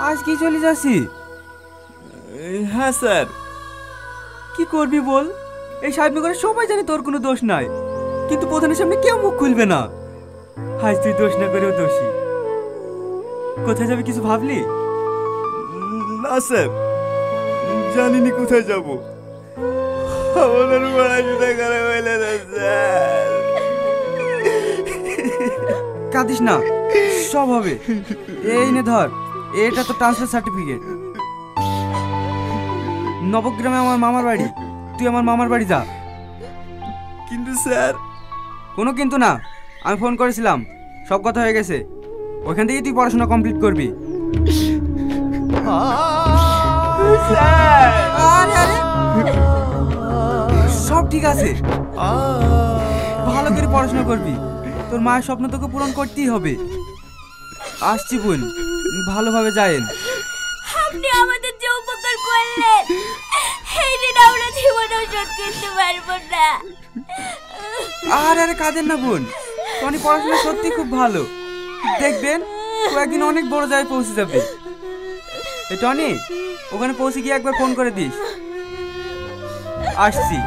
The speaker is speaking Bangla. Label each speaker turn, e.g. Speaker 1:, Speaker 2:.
Speaker 1: আজকেই চলে যাচ্ছি?
Speaker 2: হ্যাঁ স্যার।
Speaker 1: কি করবি বল? এই সাহেবনগরে সবাই জানে তোর কোনো দোষ নাই, কিন্তু প্রধানের সামনে কেউ মুখ খুলবে না। আজ তুই দোষ না করেও দোষী। কোথায় যাবি কিছু ভাবলি?
Speaker 2: না স্যার, জানিনি কোথায় যাব। আমাদের পড়াশোনা খারাপ হইলে না স্যার।
Speaker 1: কাঁদিস না, সব হবে। এই নে ধর, এটা তো ট্রান্সফার সার্টিফিকেট। নবগ্রামে আমার মামার বাড়ি, তুই আমার মামার বাড়ি যা।
Speaker 2: কিন্তু স্যার।
Speaker 1: কোনো কিন্তু না, আমি ফোন করেছিলাম, সব কথা হয়ে গেছে। ওইখান থেকে তুই পড়াশোনা কমপ্লিট করবি। আরে আরে, সব ঠিক আছে, ভালো করে পড়াশোনা করবি। তোর মায়ের স্বপ্ন তোকে পূরণ করতেই হবে। আসছি বোন, ভালোভাবে যায়েন।
Speaker 3: আপনি আমাদের যে উপকার করলেন, এই ঋণ আমরা জীবনেও শোধ করতে পারবো না।
Speaker 1: আরে আরে কাঁদেন না বোন, টনি পড়াশোনা সত্যি খুব ভালো। দেখবেন কয়েকদিন অনেক বড় জায়গায় পৌঁছে যাবে। এই টনি, ওখানে পৌঁছে গিয়ে একবার ফোন করে দিস। আসছি।